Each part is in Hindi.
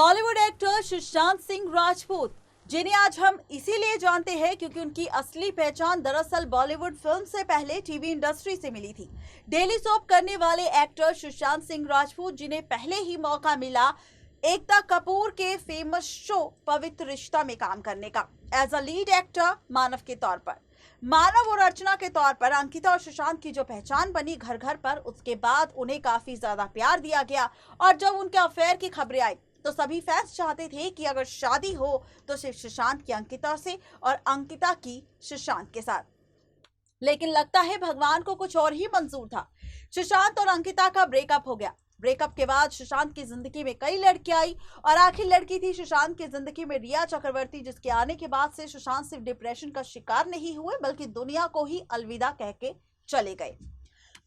बॉलीवुड एक्टर सुशांत सिंह राजपूत, जिन्हें आज हम इसीलिए जानते हैं क्योंकि उनकी असली पहचान दरअसल बॉलीवुड फिल्म से पहले टीवी इंडस्ट्री से मिली थी। डेली सोप करने वाले एक्टर सुशांत सिंह राजपूत, जिन्हें पहले ही मौका मिला एकता कपूर के फेमस शो पवित्र रिश्ता में काम करने का एज अ लीड एक्टर मानव के तौर पर। मानव और अर्चना के तौर पर अंकिता और सुशांत की जो पहचान बनी घर घर पर, उसके बाद उन्हें काफी ज्यादा प्यार दिया गया और जब उनके अफेयर की खबरें आई तो सभी फैंस चाहते थे कि अगर शादी हो तो सिर्फ सुशांत की अंकिता से और अंकिता की सुशांत के साथ। लेकिन लगता है भगवान को कुछ और ही मंजूर था। सुशांत और अंकिता का ब्रेकअप हो गया। ब्रेकअप के बाद सुशांत की जिंदगी में कई लड़कियां आई और आखिर लड़की थी सुशांत की जिंदगी में रिया चक्रवर्ती, जिसके आने के बाद से सुशांत सिर्फ डिप्रेशन का शिकार नहीं हुए बल्कि दुनिया को ही अलविदा कह के चले गए।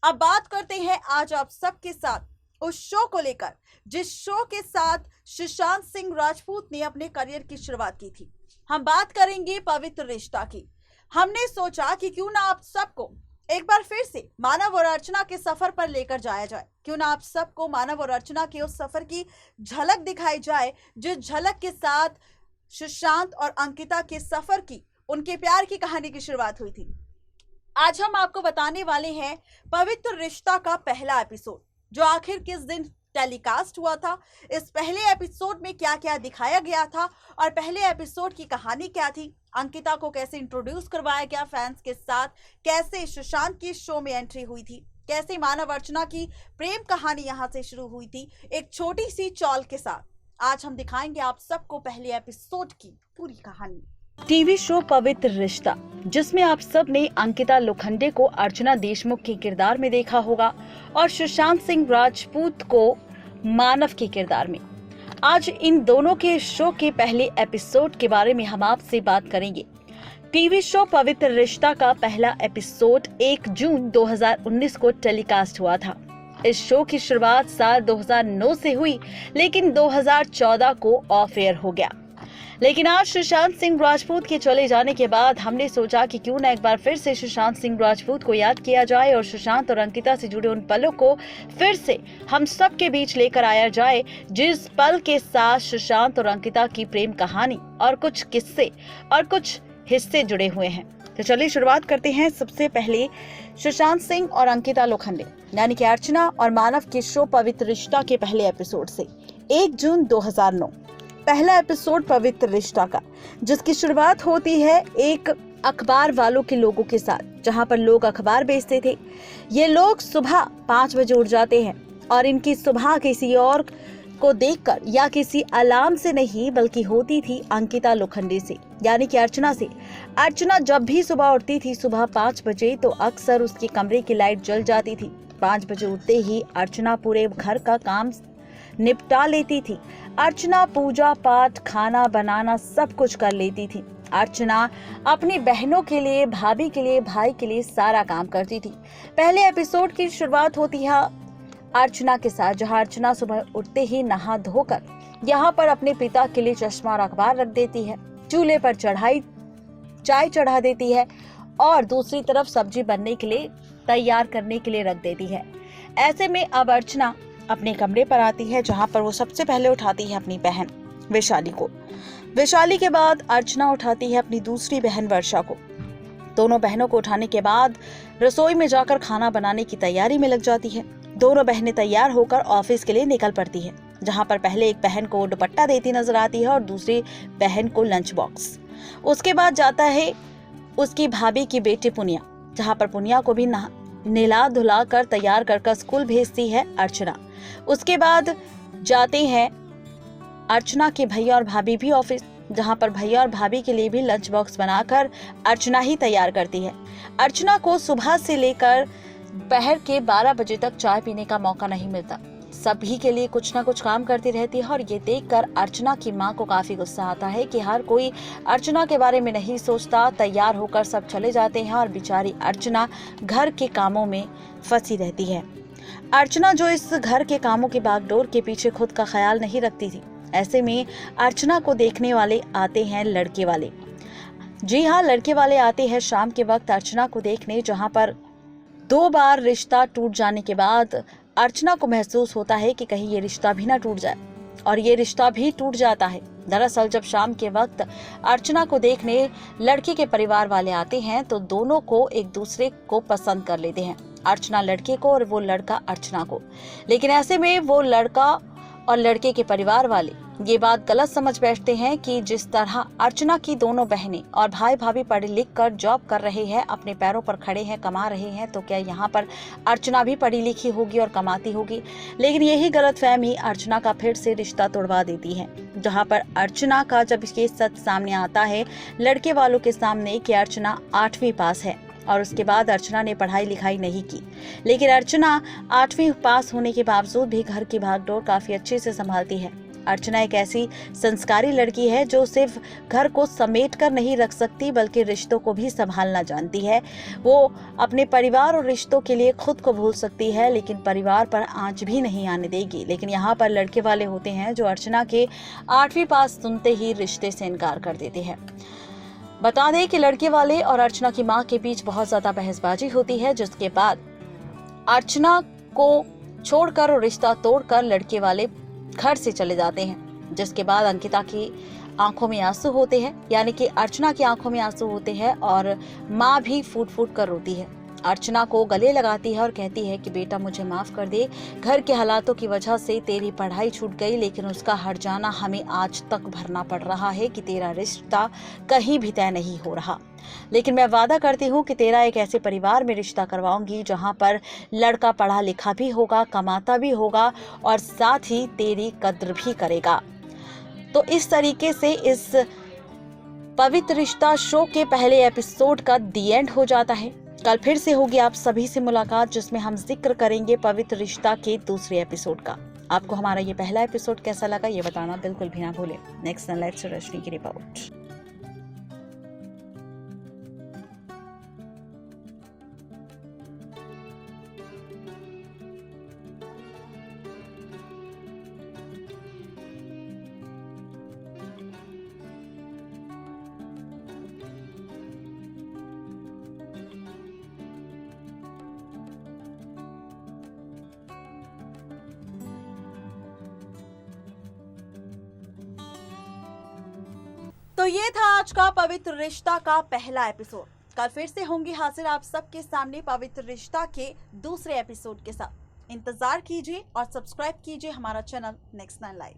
अब बात करते हैं आज आप सबके साथ उस शो को लेकर जिस शो के साथ सुशांत सिंह राजपूत ने अपने करियर की शुरुआत की थी। हम बात करेंगे पवित्र रिश्ता की। हमने सोचा कि क्यों ना आप सबको एक बार फिर से मानव और अर्चना के सफर पर लेकर जाया जाए, क्यों ना आप सबको मानव और अर्चना के उस सफर की झलक दिखाई जाए जिस झलक के साथ सुशांत और अंकिता के सफर की, उनके प्यार की कहानी की शुरुआत हुई थी। आज हम आपको बताने वाले हैं पवित्र रिश्ता का पहला एपिसोड, जो आखिर किस दिन टेलीकास्ट हुआ था, इस पहले एपिसोड में क्या क्या दिखाया गया था और पहले एपिसोड की कहानी क्या थी, अंकिता को कैसे इंट्रोड्यूस करवाया गया फैंस के साथ, कैसे सुशांत की शो में एंट्री हुई थी, कैसे मानव अर्चना की प्रेम कहानी यहां से शुरू हुई थी एक छोटी सी चॉल के साथ। आज हम दिखाएंगे आप सबको पहले एपिसोड की पूरी कहानी। टीवी शो पवित्र रिश्ता, जिसमें आप सब ने अंकिता लोखंडे को अर्चना देशमुख के किरदार में देखा होगा और सुशांत सिंह राजपूत को मानव के किरदार में। आज इन दोनों के शो के पहले एपिसोड के बारे में हम आपसे बात करेंगे। टीवी शो पवित्र रिश्ता का पहला एपिसोड 1 जून 2019 को टेलीकास्ट हुआ था। इस शो की शुरुआत साल 2009 से हुई, लेकिन 2014 को ऑफ एयर हो गया। लेकिन आज सुशांत सिंह राजपूत के चले जाने के बाद हमने सोचा कि क्यों न एक बार फिर से सुशांत सिंह राजपूत को याद किया जाए और सुशांत और अंकिता से जुड़े उन पलों को फिर से हम सब के बीच लेकर आया जाए, जिस पल के साथ सुशांत और अंकिता की प्रेम कहानी और कुछ किस्से और कुछ हिस्से जुड़े हुए हैं। तो चलिए शुरुआत करते हैं सबसे पहले सुशांत सिंह और अंकिता लोखंडे यानी कि अर्चना और मानव के शो पवित्र रिश्ता के पहले एपिसोड से 1 जून 2009। पहला एपिसोड पवित्र रिश्ता का, जिसकी शुरुआत होती है एक अखबार वालों के लोगों के साथ, जहां पर लोग अखबार बेचते थे। ये लोग सुबह 5 बजे उठ जाते हैं और इनकी सुबह किसी और को देखकर या किसी अलार्म से नहीं बल्कि होती थी अंकिता लोखंडे से यानी कि अर्चना से। अर्चना जब भी सुबह उठती थी सुबह 5 बजे तो अक्सर उसके कमरे की लाइट जल जाती थी। 5 बजे उठते ही अर्चना पूरे घर का काम निपटा लेती थी। अर्चना पूजा पाठ, खाना बनाना सब कुछ कर लेती थी। अर्चना अपनी बहनों के लिए, भाभी के लिए, भाई के लिए सारा काम करती थी। पहले एपिसोड की शुरुआत होती है अर्चना के साथ, जहां अर्चना सुबह उठते ही नहा धोकर यहाँ पर अपने पिता के लिए चश्मा और अखबार रख देती है, चूल्हे पर चाय चढ़ा देती है और दूसरी तरफ सब्जी बनने के लिए तैयार करने के लिए रख देती है। ऐसे में अब अर्चना अपने कमरे पर आती है, जहां पर वो सबसे पहले उठाती है अपनी बहन वैशाली को। वैशाली के बाद अर्चना उठाती है अपनी दूसरी बहन वर्षा को। दोनों बहनों को उठाने के बाद रसोई में जाकर खाना बनाने की तैयारी में लग जाती है। दोनों बहनें तैयार होकर ऑफिस के लिए निकल पड़ती है, जहां पर पहले एक बहन को दुपट्टा देती नजर आती है और दूसरी बहन को लंच बॉक्स। उसके बाद जाता है उसकी भाभी की बेटी पुनिया, जहां पर पुनिया को भी नहला धुला कर तैयार कर स्कूल भेजती है अर्चना। उसके बाद जाते हैं अर्चना के भैया और भाभी भी ऑफिस, जहां पर भैया और भाभी के लिए भी लंच बॉक्स बनाकर अर्चना ही तैयार करती है। अर्चना को सुबह से लेकर दोपहर के 12 बजे तक चाय पीने का मौका नहीं मिलता। सभी के लिए कुछ ना कुछ काम करती रहती है और ये देखकर अर्चना की माँ को काफी गुस्सा आता है कि हर कोई अर्चना के बारे में नहीं सोचता। तैयार होकर सब चले जाते हैं और बेचारी अर्चना घर के कामों में फंसी रहती है। अर्चना जो इस घर के कामों की बागडोर के पीछे खुद का ख्याल नहीं रखती थी। ऐसे में अर्चना को देखने वाले आते हैं लड़के वाले। जी हाँ, लड़के वाले आते हैं शाम के वक्त अर्चना को देखने, जहां पर 2 बार रिश्ता टूट जाने के बाद अर्चना को महसूस होता है कि कहीं ये रिश्ता भी ना टूट जाए और ये रिश्ता भी टूट जाता है। दरअसल जब शाम के वक्त अर्चना को देखने लड़के के परिवार वाले आते हैं तो दोनों को एक दूसरे को पसंद कर लेते हैं, अर्चना लड़के को और वो लड़का अर्चना को। लेकिन ऐसे में वो लड़का और लड़के के परिवार वाले ये बात गलत समझ बैठते हैं कि जिस तरह अर्चना की दोनों बहनें और भाई भाभी पढ़ लिख कर जॉब कर रहे हैं, अपने पैरों पर खड़े हैं, कमा रहे हैं, तो क्या यहाँ पर अर्चना भी पढ़ी लिखी होगी और कमाती होगी। लेकिन यही गलतफहमी अर्चना का फिर से रिश्ता तोड़वा देती है, जहाँ पर अर्चना का जब ये सच सामने आता है लड़के वालों के सामने कि अर्चना 8वीं पास है और उसके बाद अर्चना ने पढ़ाई लिखाई नहीं की, लेकिन अर्चना 8वीं पास होने के बावजूद भी घर की भागदौड़ काफी अच्छे से संभालती है। अर्चना एक ऐसी संस्कारी लड़की है जो सिर्फ घर को समेट कर नहीं रख सकती बल्कि रिश्तों को भी संभालना जानती है। वो अपने परिवार और रिश्तों के लिए खुद को भूल सकती है, लेकिन परिवार पर आंच भी नहीं आने देगी। लेकिन यहाँ पर लड़के वाले होते हैं जो अर्चना के 8वीं पास सुनते ही रिश्ते से इनकार कर देते हैं। बता दें कि लड़के वाले और अर्चना की मां के बीच बहुत ज्यादा बहसबाजी होती है, जिसके बाद अर्चना को छोड़कर और रिश्ता तोड़कर लड़के वाले घर से चले जाते हैं। जिसके बाद अंकिता की आंखों में आंसू होते हैं, यानी कि अर्चना की आंखों में आंसू होते हैं और माँ भी फूट फूट कर रोती है। अर्चना को गले लगाती है और कहती है कि बेटा मुझे माफ कर दे, घर के हालातों की वजह से तेरी पढ़ाई छूट गई, लेकिन उसका हर जाना हमें आज तक भरना पड़ रहा है कि तेरा रिश्ता कहीं भी तय नहीं हो रहा। लेकिन मैं वादा करती हूँ कि तेरा एक ऐसे परिवार में रिश्ता करवाऊंगी जहाँ पर लड़का पढ़ा लिखा भी होगा, कमाता भी होगा और साथ ही तेरी कद्र भी करेगा। तो इस तरीके से इस पवित्र रिश्ता शो के पहले एपिसोड का दी एंड हो जाता है। कल फिर से होगी आप सभी से मुलाकात, जिसमें हम जिक्र करेंगे पवित्र रिश्ता के दूसरे एपिसोड का। आपको हमारा ये पहला एपिसोड कैसा लगा ये बताना बिल्कुल भी ना भूलें। नेक्स्ट सनलाइट से रजनी की रिपोर्ट। तो ये था आज का पवित्र रिश्ता का पहला एपिसोड। कल फिर से होंगी हाजिर आप सबके सामने पवित्र रिश्ता के दूसरे एपिसोड के साथ। इंतजार कीजिए और सब्सक्राइब कीजिए हमारा चैनल नेक्स्ट 9 लाइव।